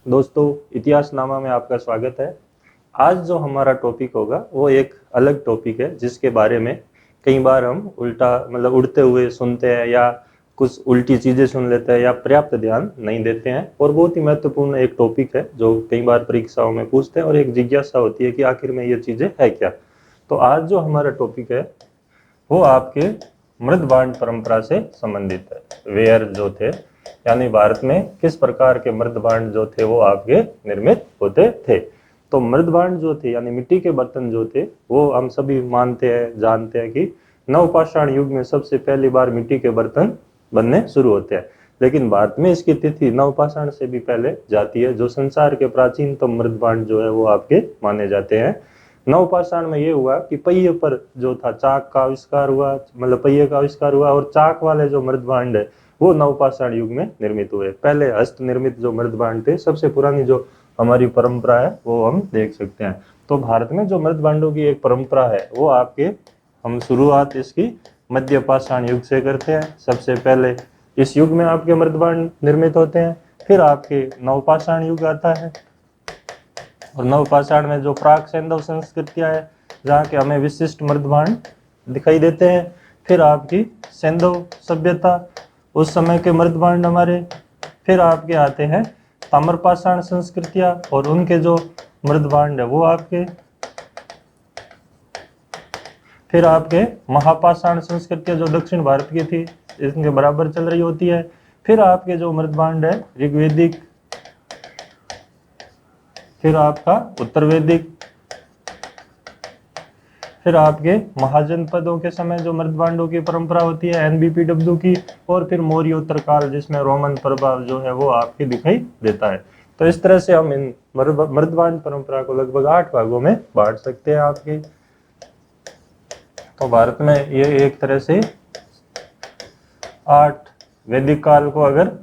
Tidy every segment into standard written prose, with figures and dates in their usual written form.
दोस्तों, इतिहासनामा में आपका स्वागत है। आज जो हमारा टॉपिक होगा वो एक अलग टॉपिक है, जिसके बारे में कई बार हम उड़ते हुए सुनते हैं या कुछ उल्टी चीज़ें सुन लेते हैं या पर्याप्त ध्यान नहीं देते हैं। और बहुत ही महत्वपूर्ण एक टॉपिक है जो कई बार परीक्षाओं में पूछते हैं और एक जिज्ञासा होती है कि आखिर में ये चीज़ें है क्या। तो आज जो हमारा टॉपिक है वो आपके मृदबांड परंपरा से संबंधित है। वेयर जो थे, यानी भारत में किस प्रकार के मृदबांड जो थे वो आपके निर्मित होते थे। तो मृदबांड जो थे यानी मिट्टी के बर्तन जो थे वो हम सभी मानते हैं, जानते हैं कि नवपाषाण युग में सबसे पहली बार मिट्टी के बर्तन बनने शुरू होते हैं। लेकिन भारत में इसकी तिथि नवपाषाण से भी पहले जाती है। जो संसार के प्राचीनतम मृदबांड जो है वो आपके माने जाते हैं। नवपाषाण में ये हुआ कि पहिए पर जो था चाक का आविष्कार हुआ, पहिए का आविष्कार हुआ, और चाक वाले जो मृदबांड है वो नवपाषाण युग में निर्मित हुए। पहले हस्त निर्मित जो मृदबांड थे, सबसे पुरानी जो हमारी परंपरा है वो हम देख सकते हैं। तो भारत में जो मृदबांडों की एक परंपरा है वो आपके हम शुरुआत इसकी मध्य पाषाण युग से करते हैं। सबसे पहले इस युग में आपके मृदबांड निर्मित होते हैं। फिर आपके नवपाषाण युग आता है, और नवपाषाण में जो प्राक सैंधव संस्कृतियां है जहाँ के हमें विशिष्ट मृदबांड दिखाई देते हैं। फिर आपकी सैंधव सभ्यता, उस समय के मृदबांड हमारे। फिर आपके आते हैं ताम्रपाषाण संस्कृतियां, और उनके जो मृदबांड है वो आपके। फिर आपके महापाषाण संस्कृतियां जो दक्षिण भारत की थी, इनके बराबर चल रही होती है। फिर आपके जो मृदबांड है ऋग्वेदिक, फिर आपका उत्तर वैदिक, फिर आपके महाजनपदों के समय जो मृदबांडों की परंपरा होती है एनबीपीडब्ल्यू की, और फिर मौर्योत्तर काल जिसमें रोमन प्रभाव जो है वो आपके दिखाई देता है। तो इस तरह से हम इन मृदबांड परंपरा को लगभग 8 भागों में बांट सकते हैं आपके। तो भारत में ये एक तरह से 8 वैदिक काल को अगर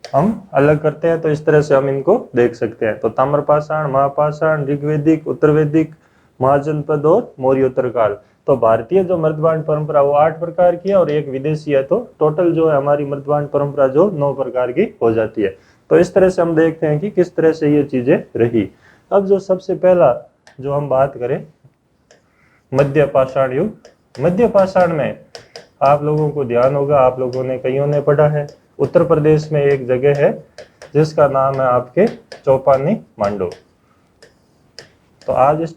हम अलग करते हैं तो इस तरह से हम इनको देख सकते हैं। तो ताम्रपाषाण, महापाषाण, ऋग्वेदिक, उत्तर वैदिक, महाजनपद और मौर्योत्तर काल। तो भारतीय जो मृदबांड परंपरा वो 8 प्रकार की है, और एक विदेशी है। तो टोटल जो है हमारी मृदबांड परंपरा जो 9 प्रकार की हो जाती है। तो इस तरह से हम देखते हैं कि किस तरह से ये चीजें रही। अब जो सबसे पहला जो हम बात करें मध्य पाषाण युग। मध्य पाषाण में आप लोगों को ध्यान होगा, आप लोगों ने कईयों ने पढ़ा है, उत्तर प्रदेश में एक जगह है जिसका नाम है आपके चौपानी मांडो। तो आज इस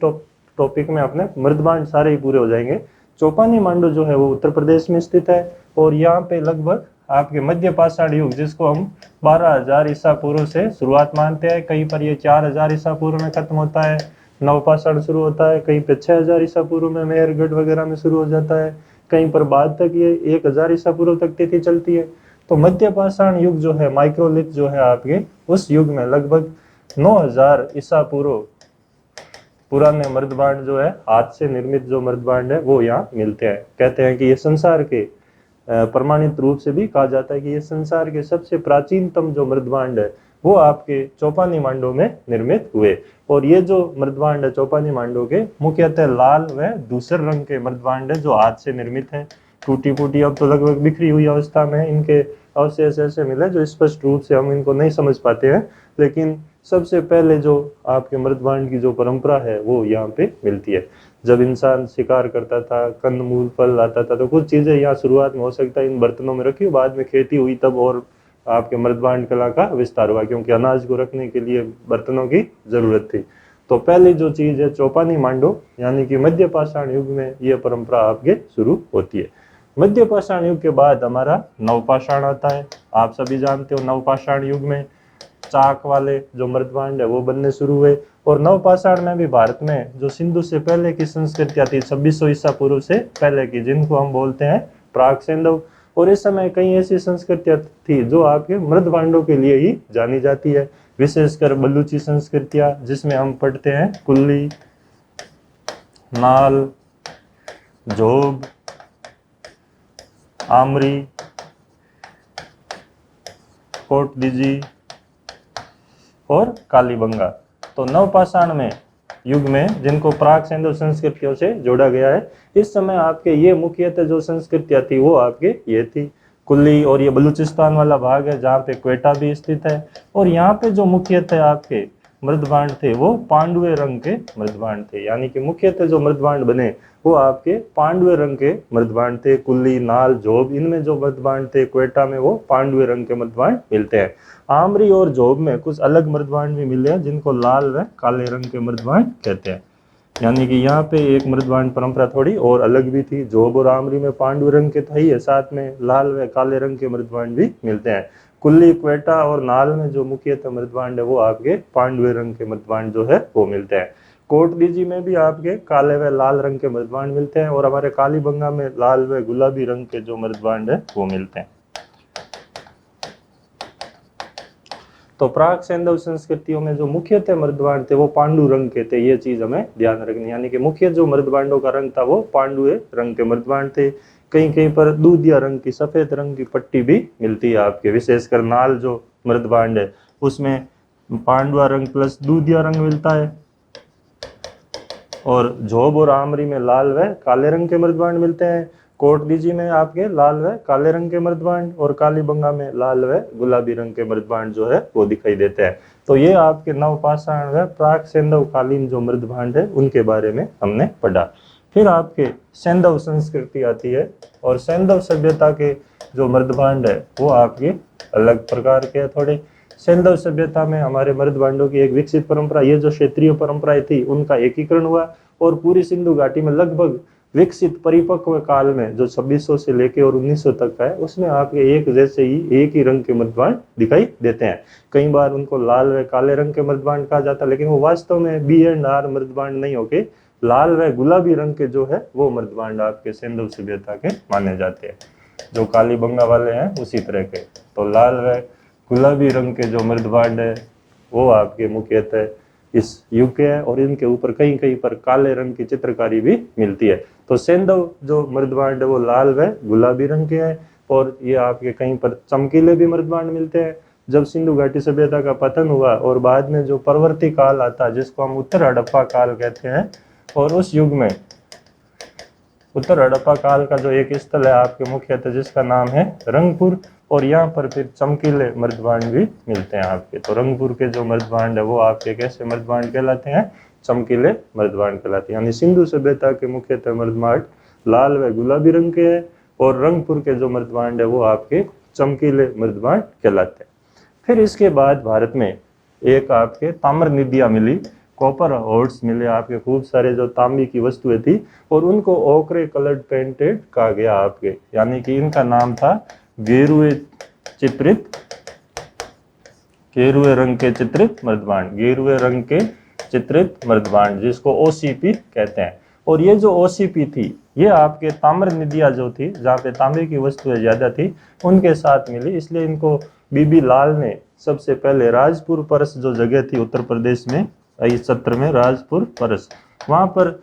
टॉपिक में अपने मृदबांड सारे ही पूरे हो जाएंगे। चौपानी मांडो जो है वो उत्तर प्रदेश में स्थित है, और यहाँ पे लगभग आपके मध्य पाषाण युग, जिसको हम 12,000 ईसा पूर्व से शुरुआत मानते हैं, कहीं पर ये 4,000 ईसा पूर्व में खत्म होता है, नवपाषाण शुरू होता है, कहीं पे 6,000 ईसा पूर्व में मेहरगढ़ वगैरह में शुरू हो जाता है, कहीं पर बाद तक ये 1,000 ईसा पूर्व तक तिथि चलती है। तो मध्य पाषाण युग जो है, माइक्रोलिथ जो है आपके, उस युग में लगभग 9,000 ईसा पूर्व पुराने मृदबांड जो है, हाथ से निर्मित जो मृदबांड है वो यहाँ मिलते हैं। कहते हैं कि ये संसार के प्रमाणित रूप से भी कहा जाता है कि ये संसार के सबसे प्राचीनतम जो मृदबांड है वो आपके चौपानी मांडो में निर्मित हुए। और ये जो मृदबांड है चौपानी मांडो के, मुख्यतः लाल व धूसर रंग के मृदबांड है जो हाथ से निर्मित है। टूटी फूटी, अब तो लगभग बिखरी हुई अवस्था में इनके अवशेष ऐसे मिले जो स्पष्ट रूप से हम इनको नहीं समझ पाते हैं। लेकिन सबसे पहले जो आपके मृदबांड की जो परंपरा है वो यहाँ पे मिलती है। जब इंसान शिकार करता था, कंदमूल फल आता था, तो कुछ चीजें यहाँ शुरुआत में हो सकता है इन बर्तनों में रखी, बाद में खेती हुई तब और आपके मृदबांड कला का विस्तार हुआ, क्योंकि अनाज को रखने के लिए बर्तनों की जरूरत थी। तो पहली जो चीज है चौपानी मांडो, यानी कि मध्य पाषाण युग में ये परंपरा आपके शुरू होती है। मध्य पाषाण युग के बाद हमारा नवपाषाण आता है। आप सभी जानते हो नवपाषाण युग में चाक वाले जो मृदबांड है वो बनने शुरू हुए। और नवपाषाण में भी भारत में जो सिंधु से पहले की संस्कृतियां थी, 2600 ईसा पूर्व से पहले की, जिनको हम बोलते हैं प्राक सैंधव, और इस समय कई ऐसी संस्कृतियां थी जो आपके मृदबांडों के लिए ही जानी जाती है, विशेषकर बलूची संस्कृतियां, जिसमें हम पढ़ते हैं कुल्ली, नाल, जोब, आमरी, कोट दीजी और कालीबंगा। तो नवपाषाण में युग में जिनको प्राक सैंधव संस्कृतियों से जोड़ा गया है, इस समय आपके ये मुख्यतः जो संस्कृतियाँ थी वो आपके ये थी कुल्ली, और ये बलूचिस्तान वाला भाग है जहाँ पे क्वेटा भी स्थित है। और यहाँ पे जो मुख्यतः आपके मृदभांड थे वो पांडुए रंग के मृदभांड थे, यानी कि मुख्यतः जो मृदभांड बने वो आपके पांडुए रंग के मृदभांड थे। कुल्ली, नाल, जोब, इनमें जो मृदभांड थे क्वेटा में वो पांडुए रंग के मृदभांड मिलते हैं। आमरी और जोब में कुछ अलग मृदभांड भी मिले हैं जिनको लाल व काले रंग के मृदभांड कहते हैं, यानी कि यहाँ पे एक मृदभांड परंपरा थोड़ी और अलग भी थी। जोब और आमरी में पांडु रंग के था ही है, साथ में लाल व काले रंग के मृदभांड भी मिलते हैं। कुल्ली, क्वेटा और नाल में जो मुख्यतः मृदभांड है वो आपके पांडुए रंग के मृदभांड जो है वो मिलते हैं। कोटडीजी में भी आपके काले व लाल रंग के मृदभांड मिलते हैं, और हमारे कालीबंगा में लाल व गुलाबी रंग के जो मृदभांड है वो मिलते हैं। तो प्राक सैंधव संस्कृतियों में जो मुख्यतः मृदभांड थे वो पांडु रंग के थे, ये चीज हमें ध्यान रखनी, यानी कि मुख्य जो मृदभांडों का रंग था वो पांडुए रंग के मृदभांड थे। कहीं कहीं पर दूधिया रंग की, सफेद रंग की पट्टी भी मिलती है आपके, विशेषकर नाल जो मृदभांड है उसमें पांडुआ रंग प्लस दूधिया रंग मिलता है, और झोब और आमरी में लाल व काले रंग के मृदभांड मिलते हैं। कोटडीजी में आपके लाल व काले रंग के मृदभांड, और कालीबंगा में लाल व गुलाबी रंग के मृदभांड जो है वो दिखाई देते हैं। तो ये आपके नवपाषाण व प्राक सैंधव कालीन जो मृदभांड है उनके बारे में हमने पढ़ा। फिर आपके सैंधव संस्कृति आती है, और सैंधव सभ्यता के जो मृदभांड है वो आपके अलग प्रकार के थोड़े। सैंधव सभ्यता में हमारे मृदभांडों की एक विकसित परंपरा, ये जो क्षेत्रीय परंपराएं थी उनका एकीकरण हुआ, और पूरी सिंधु घाटी में लगभग विकसित परिपक्व काल में जो 2600 से लेके और 1900 तक का है उसमें आपके एक जैसे ही एक ही रंग के मृदभांड दिखाई देते हैं। कई बार उनको लाल व काले रंग के मृदभांड कहा जाता है, लेकिन वो वास्तव में बी एंड आर मृदभांड नहीं होके लाल व गुलाबी रंग के जो है वो मृदभांड आपके सैंधव सभ्यता के माने जाते हैं, जो कालीबंगा वाले हैं उसी तरह के। तो लाल व गुलाबी रंग के जो मृदभांड है वो आपके मुख्यतः इस युग के है, और इनके ऊपर कहीं कहीं पर काले रंग की चित्रकारी भी मिलती है। तो सैंधव जो मृदभांड है वो लाल व गुलाबी रंग के हैं, और ये आपके कहीं पर चमकीले भी मृदभांड मिलते हैं। जब सिंधु घाटी सभ्यता का पतन हुआ और बाद में जो परवर्ती काल आता है जिसको हम उत्तर हड़प्पा काल कहते हैं, और उस युग में उत्तर हड़प्पा काल का जो एक स्थल है आपके मुख्यतः जिसका नाम है रंगपुर, और यहाँ पर फिर चमकीले मृदभांड भी मिलते हैं आपके। तो रंगपुर के जो मृदभांड है वो आपके कैसे मृदभांड कहलाते हैं? चमकीले मृदभांड कहलाते हैं। यानी सिंधु सभ्यता के मुख्यतः मृदभांड लाल व गुलाबी रंग के हैं, और रंगपुर के जो मृदभांड है वो आपके चमकीले मृदभांड कहलाते हैं। फिर इसके बाद भारत में एक आपके ताम्र निधियां मिली, कॉपर हॉर्ड्स मिले आपके, खूब सारे जो तांबी की वस्तुएं थी, और उनको ओकरे कलर्ड पेंटेड कहा गया आपके, यानी कि इनका नाम था गेरुए रंग के चित्रित मृदभांड, गेरुए रंग के चित्रित मृदभांड जिसको ओसीपी कहते हैं। और ये जो ओसीपी थी ये आपके ताम्र निधियां जो थी जहाँ पे तांबे की वस्तुएं ज्यादा थी उनके साथ मिली, इसलिए इनको बीबी लाल ने सबसे पहले राजपुर परस जो जगह थी उत्तर प्रदेश में, इस सत्र में राजपुर परस, वहां पर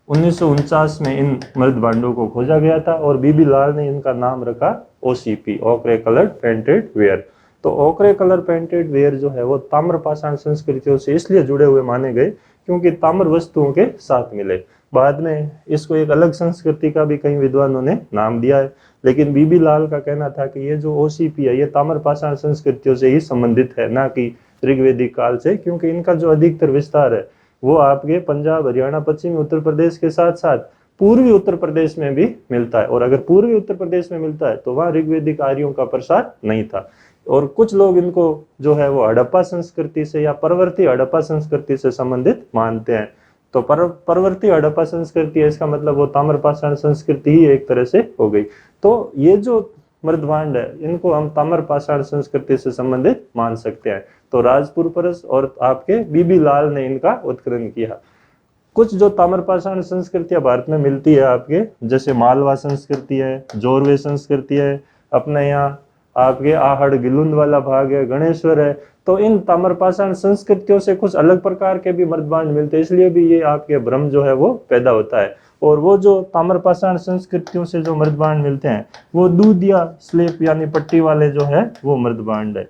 1949 में इन मृदभांडों को खोजा गया था, और बीबी लाल ने इनका नाम रखा ओसीपी, ओकरे कलर पेंटेड वेयर। तो ओकरे कलर पेंटेड वेयर जो है वो ताम्रपाषाण संस्कृतियों से इसलिए जुड़े हुए माने गए क्योंकि ताम्र वस्तुओं के साथ मिले। बाद में इसको एक अलग संस्कृति का भी कई विद्वानों ने नाम दिया है, लेकिन बीबी लाल का कहना था कि ये जो ओसीपी है ये ताम्रपाषाण संस्कृतियों से ही संबंधित है, ना कि ऋग्वेदिक काल से, क्योंकि इनका जो अधिकतर विस्तार है वो आपके पंजाब, हरियाणा, पश्चिमी उत्तर प्रदेश के साथ साथ पूर्वी उत्तर प्रदेश में भी मिलता है। और अगर पूर्वी उत्तर प्रदेश में मिलता है तो वहाँ ऋग्वेदिक आर्यों का प्रसार नहीं था, और कुछ लोग इनको जो है वो हड़प्पा संस्कृति से या परवर्ती हड़प्पा संस्कृति से संबंधित मानते हैं। तो परवर्ती हड़प्पा संस्कृति है, इसका मतलब वो ताम्रपाषाण संस्कृति ही एक तरह से हो गई। तो ये जो मृदभांड है इनको हम ताम्रपाषाण संस्कृति से संबंधित मान सकते हैं। तो राजपुर परस और आपके बीबी लाल ने इनका उत्खनन किया। कुछ जो ताम्रपाषाण संस्कृतियां भारत में मिलती है आपके, जैसे मालवा संस्कृति है, जोरवे संस्कृति है, अपने यहाँ आपके आहड़ गिलुंद वाला भाग है, गणेश्वर है। तो इन ताम्रपाषाण संस्कृतियों से कुछ अलग प्रकार के भी मृदभांड मिलते हैं, इसलिए भी ये आपके भ्रम जो है वो पैदा होता है। और वो जो ताम्रपाषाण संस्कृतियों से जो मृदभांड मिलते हैं वो दूधिया स्लेप यानी पट्टी वाले जो है वो मृदभांड है,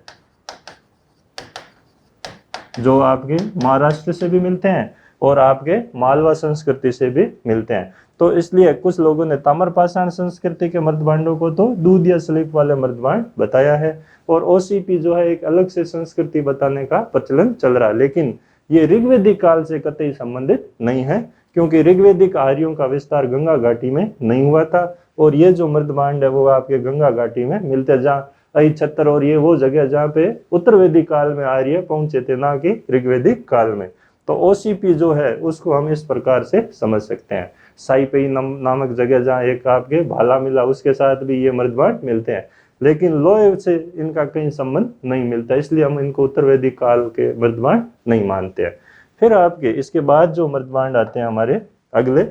जो आपके महाराष्ट्र से भी मिलते हैं और आपके मालवा संस्कृति से भी मिलते हैं। तो इसलिए कुछ लोगों ने ताम्रपाषाण संस्कृति के मृदभांडों को तो दूध या स्लिप वाले मृदभांड बताया है, और ओसीपी जो है एक अलग से संस्कृति बताने का प्रचलन चल रहा है। लेकिन ये ऋग्वेदिक काल से कतई संबंधित नहीं है, क्योंकि ऋग्वेदिक आर्यों का विस्तार गंगा घाटी में नहीं हुआ था, और ये जो मृदभांड है वो आपके गंगा घाटी में मिलते हैं, जहाँ अहिछत्र और ये वो जगह जहाँ पे उत्तर वैदिक काल में आर्य पहुंचे थे, ना कि ऋग्वेदिक काल में। तो ओसीपी जो है उसको हम इस प्रकार से समझ सकते हैं। साइपेई नामक जगह जहाँ एक आपके भाला मिला, उसके साथ भी ये मृदभांड मिलते हैं, लेकिन लोहे से इनका कहीं संबंध नहीं मिलता, इसलिए हम इनको उत्तर वैदिक काल के मृदभांड नहीं मानते हैं। फिर आपके इसके बाद जो मृदभांड आते हैं हमारे अगले,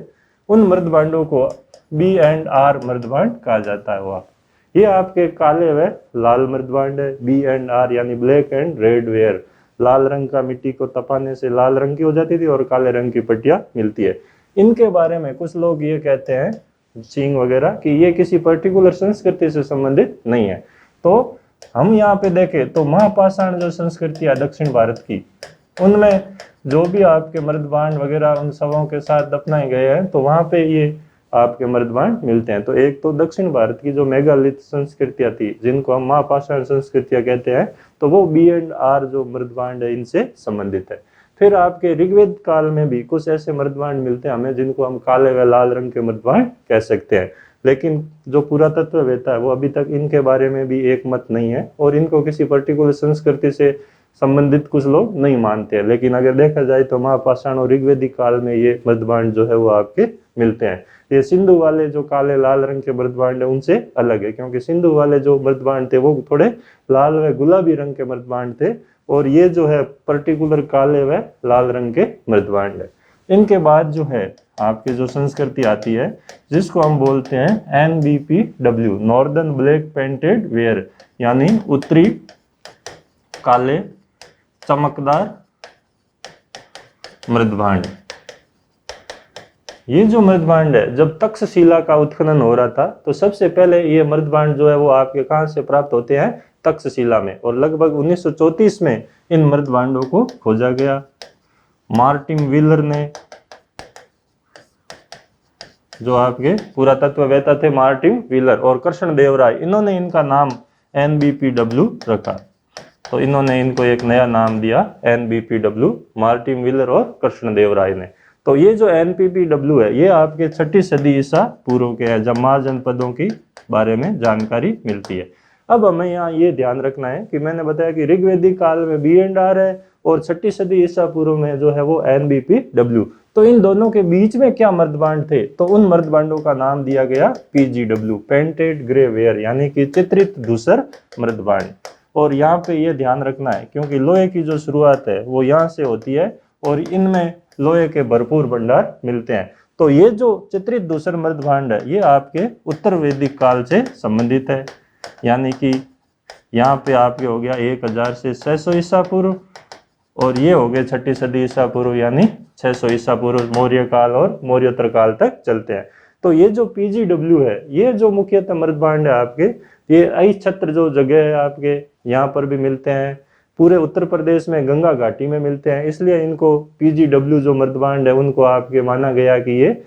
उन मृदभांडों को B&R मृदभांड कहा जाता है। वह ये आपके काले व लाल मृदभांड है। B&R यानी ब्लैक एंड रेड वेयर, लाल रंग का मिट्टी को तपाने से लाल रंग की हो जाती थी और काले रंग की पट्टियां मिलती है। इनके बारे में कुछ लोग ये कहते हैं, सिंह वगैरह, कि ये किसी पर्टिकुलर संस्कृति से संबंधित नहीं है। तो हम यहाँ पे देखें तो महापाषाण जो संस्कृति है दक्षिण भारत की, उनमें जो भी आपके मृदभांड वगैरह उन शवों के साथ दफनाए गए हैं, तो वहां पे ये आपके मृदभांड मिलते हैं। तो एक तो दक्षिण भारत की जो मेगालिथ संस्कृतियां थी, जिनको हम महापाषाण संस्कृतियां कहते हैं, तो वो B&R जो मृदभांड है इनसे संबंधित है। फिर आपके ऋग्वेद काल में भी कुछ ऐसे मृदभांड मिलते हैं हमें, जिनको हम काले व लाल रंग के मृदभांड कह सकते हैं, लेकिन जो पुरातत्ववेत्ता है वो अभी तक इनके बारे में भी एक मत नहीं है, और इनको किसी पर्टिकुलर संस्कृति से संबंधित कुछ लोग नहीं मानते हैं। लेकिन अगर देखा जाए तो महापाषाण और ऋग्वेदिक काल में ये मृदभांड जो है वो आपके मिलते हैं। ये सिंधु वाले जो काले लाल रंग के मृदभांड है उनसे अलग है, क्योंकि सिंधु वाले जो मृदभांड थे वो थोड़े लाल व गुलाबी रंग के मृदभांड थे, और ये जो है पर्टिकुलर काले व लाल रंग के मृदभांड है। इनके बाद जो है आपकी जो संस्कृति आती है, जिसको हम बोलते हैं NBPW, northern black painted ware, यानी उत्तरी काले चमकदार मृदभांड। ये जो मृदभांड है, जब तक्षशिला का उत्खनन हो रहा था, तो सबसे पहले ये मृदभांड जो है वो आपके कहां से प्राप्त होते हैं? तक्षशिला में, और लगभग 1934 में इन मृदभांडों को खोजा गया। मार्टिन व्हीलर ने, जो आपके पुरातत्ववेत्ता थे मार्टिन व्हीलर और कृष्णदेव राय, इन्होंने इनका नाम NBPW रखा। तो इन्होंने इनको एक नया नाम दिया NBPW, मार्टिन व्हीलर और कृष्णदेव राय ने। तो ये जो NBPW है ये आपके 6ठी सदी ईसा पूर्व के है, जब महाजनपदों की बारे में जानकारी मिलती है। अब हमें यहाँ ये ध्यान रखना है कि मैंने बताया कि ऋग्वेदिक काल में B&R है, और 6ठी सदी ईसा पूर्व में जो है वो NBPW। तो इन दोनों के बीच में क्या मृदभांड थे? तो उन मृदभांडों का नाम दिया गया PGW, पेंटेड ग्रे वेयर, यानी कि चित्रित धूसर मृदभांड। और यहाँ पे ये ध्यान रखना है, क्योंकि लोहे की जो शुरुआत है वो यहाँ से होती है, और इनमें लोहे के भरपूर भंडार मिलते हैं। तो ये जो चित्रित धूसर मृदभांड है ये आपके उत्तर वैदिक काल से संबंधित है, यानी कि यहाँ पे आपके हो गया 1000 से 600 ईसा पूर्व, और ये हो गए 6ठी सदी ईसा पूर्व, यानी 600 ईसा पूर्व, मौर्य काल और मौर्योत्तर काल तक चलते हैं। तो ये जो PGW है, ये जो मुख्यतः मृदभांड है आपके, ये अहिछत्र जो जगह है आपके यहाँ पर भी मिलते हैं, पूरे उत्तर प्रदेश में गंगा घाटी में मिलते हैं, इसलिए इनको PGW जो मृदभांड है उनको आपके माना गया कि ये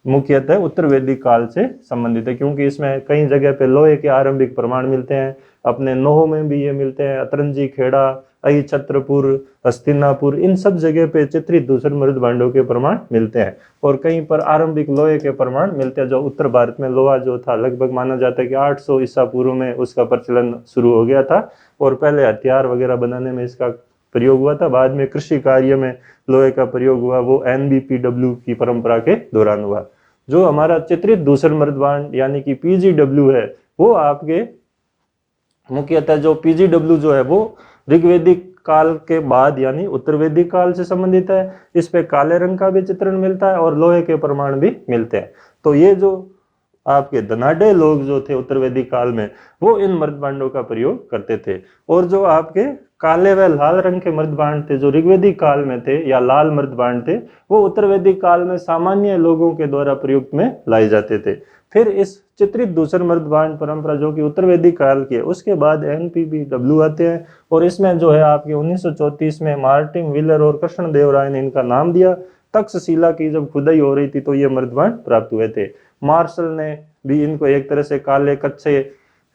मुख्यतः उत्तर वैदिक काल से संबंधित है, क्योंकि इसमें कई जगह पे लोहे के आरंभिक प्रमाण मिलते हैं। अपने नोह में भी ये मिलते हैं, अतरंजी, खेड़ा, अहिछत्रपुर, हस्तिनापुर, इन सब जगह पे चित्रित धूसर मृदभांडों के प्रमाण मिलते हैं, और कहीं पर आरंभिक लोहे के प्रमाण मिलते हैं। जो उत्तर भारत में लोहा जो था, लगभग माना जाता है कि 800 ईसा पूर्व में उसका प्रचलन शुरू हो गया था, और पहले हथियार वगैरह बनाने में इसका प्रयोग हुआ था, बाद में कृषि कार्य में लोहे का प्रयोग हुआ, वो NBPW की परंपरा के दौरान हुआ। जो हमारा चित्रित धूसर मृदभांड यानी कि PGW है, वो आपके मुख्यतः जो PGW जो है वो ऋग्वेदिक काल के बाद यानी उत्तर वैदिक काल से संबंधित है। इस पे काले रंग का भी चित्रण मिलता है और लोहे के प्रमाण भी मिलते हैं। तो ये जो आपके धनाढ़ लोग जो थे उत्तर वैदिक काल में, वो इन मृदभांडों का प्रयोग करते थे। और जो आपके काले व लाल रंग के मृदभांड थे जो ऋग्वेदिक काल में थे, या लाल मृदभांड थे, वो उत्तर वैदिक काल में सामान्य लोगों के द्वारा प्रयुक्त में लाए जाते थे। फिर इस चित्रित धूसर मृदभांड परंपरा जो कि उत्तर वैदिक काल की है, उसके बाद NBPW आते हैं, और इसमें जो है आपके 1934 में मार्टिन व्हीलर और कृष्णदेव राय ने इनका नाम दिया। तक्षशिला की जब खुदाई हो रही थी तो ये मृदबांड प्राप्त हुए थे। मार्शल ने भी इनको एक तरह से काले कच्चे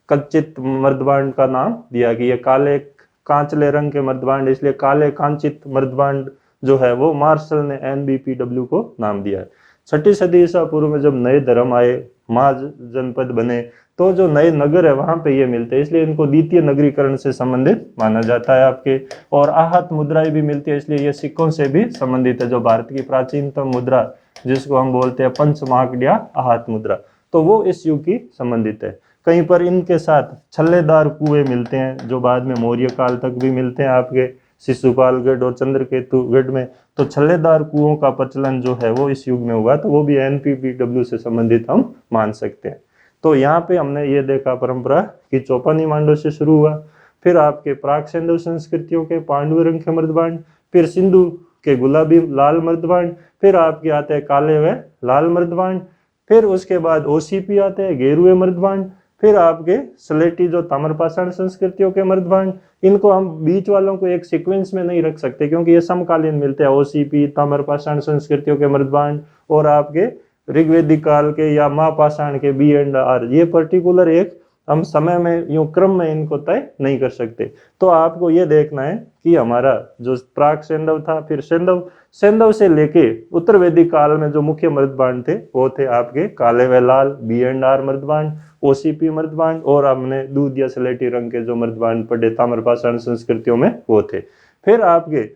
कच्चित मृदबांड का नाम दिया कि ये काले कांचले रंग के मृदबांड, इसलिए काले कांचित मृदबांड जो है वो मार्शल ने NBPW को नाम दिया है। 6ठी सदी ईसा पूर्व में जब नए धर्म आए, माज जनपद बने, तो जो नए नगर है वहां पे ये मिलते हैं, इसलिए इनको द्वितीय नगरीकरण से संबंधित माना जाता है आपके। और आहत मुद्राएं भी मिलती है, इसलिए ये सिक्कों से भी संबंधित है। जो भारत की प्राचीनतम मुद्रा जिसको हम बोलते हैं पंचमाकड़िया आहत मुद्रा, तो वो इस युग की संबंधित है। कहीं पर इनके साथ छल्लेदार कुएं मिलते हैं जो बाद में मौर्य काल तक भी मिलते हैं आपके शिशुपालगढ़ और चंद्रकेतुगढ़ में। तो छल्लेदार कुओं का प्रचलन जो है वो इस युग में हुआ, तो वो भी NPPW से संबंधित हम मान सकते हैं। तो यहाँ पे हमने ये देखा परंपरा कि चौपानी मांडो से शुरू हुआ, फिर आपके प्राक सिंधु संस्कृतियों के पांडु रंग के मृदबांड, फिर सिंधु के गुलाबी लाल मृदबांड, फिर आपके आते हैं काले व लाल मृदबांड, फिर उसके बाद OCP आते हैं गेरुए मृदबांड, फिर आपके स्लेटी जो ताम्रपाषाण संस्कृतियों के मृदबांड। इनको हम बीच वालों को एक सीक्वेंस में नहीं रख सकते क्योंकि ये समकालीन मिलते हैं। OCP ताम्रपाषाण संस्कृतियों के मृदबांड और आपके ऋग्वेदिक काल के या महापाषाण के B&R, ये पर्टिकुलर एक हम समय में यूं क्रम में इनको तय नहीं कर सकते। तो आपको ये देखना है कि हमारा जो प्राक सैंधव था, फिर सैंधव से लेके उत्तर वैदिक काल में जो मुख्य मृदबांड थे वो थे आपके काले व लाल B&R मृदबांड, OCP मृदबांड, और हमने दूध या स्लेटी रंग के जो मृदबांड पढ़े ताम्रपाषाण संस्कृतियों में वो थे। फिर आपके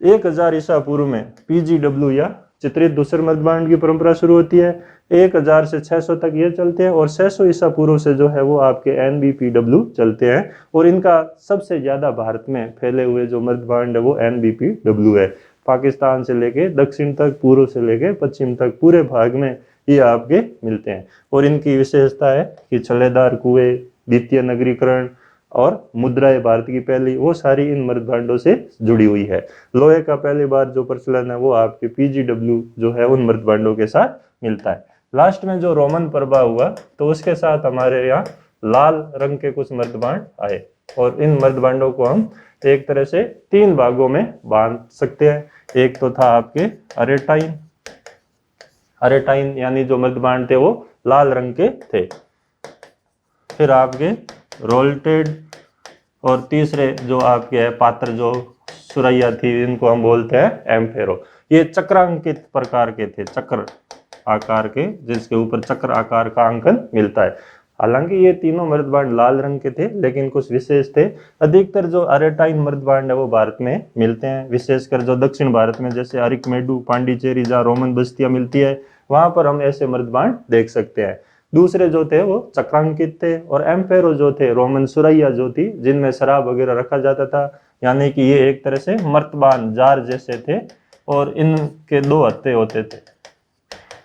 1000 ईसा पूर्व में PGW या चित्रित दूसरे मृदबांड की परंपरा शुरू होती है। 1000 से 600 तक ये चलते हैं, और 600 ईसा पूर्व से जो है वो आपके NBPW चलते हैं। और इनका सबसे ज्यादा भारत में फैले हुए जो मृदबांड है वो NBPW है। पाकिस्तान से लेके दक्षिण तक, पूर्व से लेके पश्चिम तक पूरे भाग में ये आपके मिलते हैं। और इनकी विशेषता है कि छल्लेदार कुएं, द्वितीय नगरीकरण और मुद्राएं भारत की पहली, वो सारी इन मृदबांडों से जुड़ी हुई है। लोहे का पहली बार जो प्रचलन है वो आपके PGW जो है उन मृदबांडों के साथ मिलता है। लास्ट में जो रोमन प्रभाव हुआ तो उसके साथ हमारे यहाँ लाल रंग के कुछ मृदबांड आए, और इन मृदबांडों को हम एक तरह से 3 भागों में बांध सकते हैं। एक तो था आपके अरेटाइन यानी जो मृदबांड थे वो लाल रंग के थे, फिर आपके रोल्टेड, और तीसरे जो आपके है पात्र जो सुरैया थी इनको हम बोलते हैं एम्फेरो। ये चक्रांकित प्रकार के थे, चक्र आकार के, जिसके ऊपर चक्र आकार का अंकन मिलता है। हालांकि ये तीनों मृदबांड लाल रंग के थे लेकिन कुछ विशेष थे। अधिकतर जो अरेटाइन मृदबांड है वो भारत में मिलते हैं, विशेषकर जो दक्षिण भारत में जैसे अरिकमेडु, पांडिचेरी जहाँ रोमन बस्तियां मिलती है वहां पर हम ऐसे मृदबांड देख सकते हैं। दूसरे जो थे वो चक्रांकित थे, और एम्पेरो जो थे रोमन सुरैया जो थी जिनमें शराब वगैरह रखा जाता था, यानी कि ये एक तरह से मर्तबान जार जैसे थे और इनके 2 हत्थे होते थे।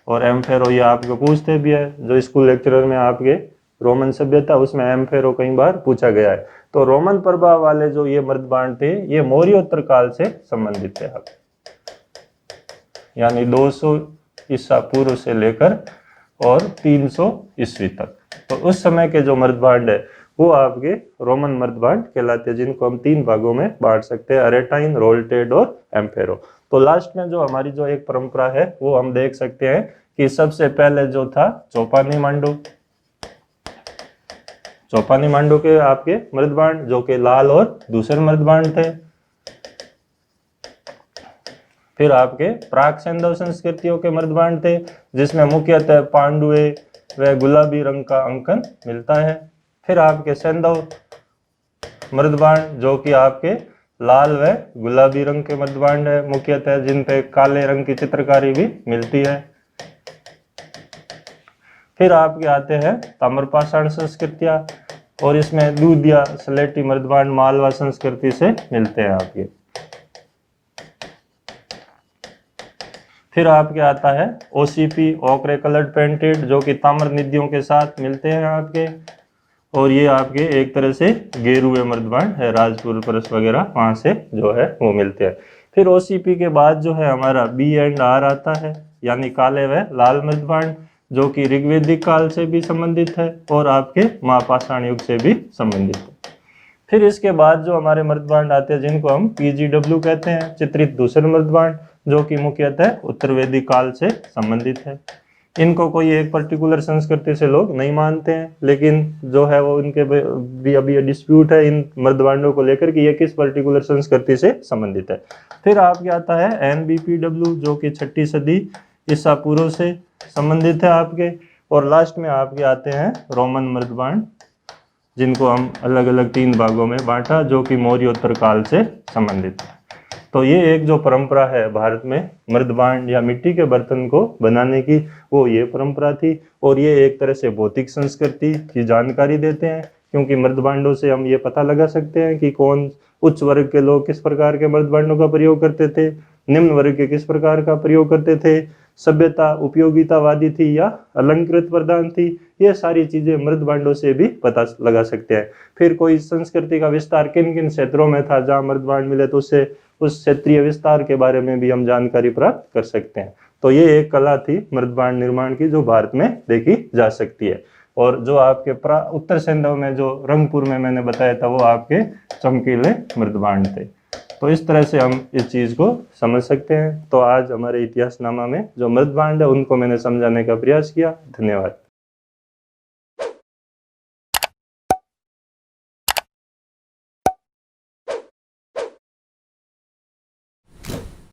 और एम्फेरो ये आपको पूछते भी है, जो स्कूल लेक्चरर में आपके रोमन सभ्यता उसमें एम्फेरो कई बार पूछा गया है। तो रोमन प्रभाव वाले जो ये मृदबांड थे ये मौर्योत्तर काल से संबंधित थे, यानी 200 ईसा पूर्व से लेकर और 300 ईस्वी तक। तो उस समय के जो मृदबांड है वो आपके रोमन मृदबांड कहलाते हैं, जिनको हम 3 भागों में बांट सकते हैं, अरेटाइन, रोल्टेड और एम्फेरो। तो लास्ट में जो हमारी जो एक परंपरा है वो हम देख सकते हैं कि सबसे पहले जो था चौपानी मांडो के आपके मृदबांड जो के लाल और दूसरे मृदबांड थे। फिर आपके प्राक सैंधव संस्कृतियों के मृदबांड थे जिसमें मुख्यतः पांडुए व गुलाबी रंग का अंकन मिलता है। फिर आपके सैंधव मृदबांड जो कि आपके लाल व गुलाबी रंग के मृदबांड है मुख्यतः, जिन पे काले रंग की चित्रकारी भी मिलती है। फिर आपके आते हैं ताम्रपाषाण संस्कृतियां, और इसमें दूधिया स्लेटी मृदबांड मालवा संस्कृति से मिलते हैं आपके। फिर आपके आता है OCP, ओकरे कलर्ड पेंटेड, जो कि ताम्र निधियों के साथ मिलते हैं आपके, और ये आपके एक तरह से गेरुए मृदबांड है, राजपुर परस वगैरह वहां से जो है वो मिलते हैं। फिर OCP के बाद जो है हमारा B&R आता है, यानी काले व लाल मृदबांड, जो कि ऋग्वेदिक काल से भी संबंधित है और आपके महापाषाण युग से भी संबंधित है। फिर इसके बाद जो हमारे मृदबांड आते हैं जिनको हम PGW कहते हैं, चित्रित दूसरे मृदबांड, जो कि मुख्यतः उत्तर वैदिक काल से संबंधित है। इनको कोई एक पर्टिकुलर संस्कृति से लोग नहीं मानते हैं, लेकिन जो है वो उनके भी अभी डिस्प्यूट है इन मृदभांडों को लेकर कि ये किस पर्टिकुलर संस्कृति से संबंधित है। फिर आपके आता है NBPW जो कि 6ठी सदी ईसा पूर्व से संबंधित है आपके। और लास्ट में आपके आते हैं रोमन मृदभांड, जिनको हम अलग अलग 3 भागों में बांटा, जो कि मौर्योत्तर काल से संबंधित है। तो ये एक जो परंपरा है भारत में मृदभांड या मिट्टी के बर्तन को बनाने की, वो ये परंपरा थी। और ये एक तरह से भौतिक संस्कृति की जानकारी देते हैं, क्योंकि मृदभांडों से हम ये पता लगा सकते हैं कि कौन उच्च वर्ग के लोग किस प्रकार के मृदभांडों का प्रयोग करते थे, निम्न वर्ग के किस प्रकार का प्रयोग करते थे, सभ्यता उपयोगितावादी थी या अलंकृत प्रधान थी। ये सारी चीजें मृदभांडों से भी पता लगा सकते हैं। फिर कोई संस्कृति का विस्तार किन किन क्षेत्रों में था जहाँ मृदभांड मिले, तो उससे उस क्षेत्रीय विस्तार के बारे में भी हम जानकारी प्राप्त कर सकते हैं। तो ये एक कला थी मृदभांड निर्माण की, जो भारत में देखी जा सकती है। और जो आपके उत्तर सैंधव में जो रंगपुर में मैंने बताया था, वो आपके चमकीले मृदभांड थे। तो इस तरह से हम इस चीज को समझ सकते हैं। तो आज हमारे इतिहासनामा में जो मृदभांड है उनको मैंने समझाने का प्रयास किया। धन्यवाद।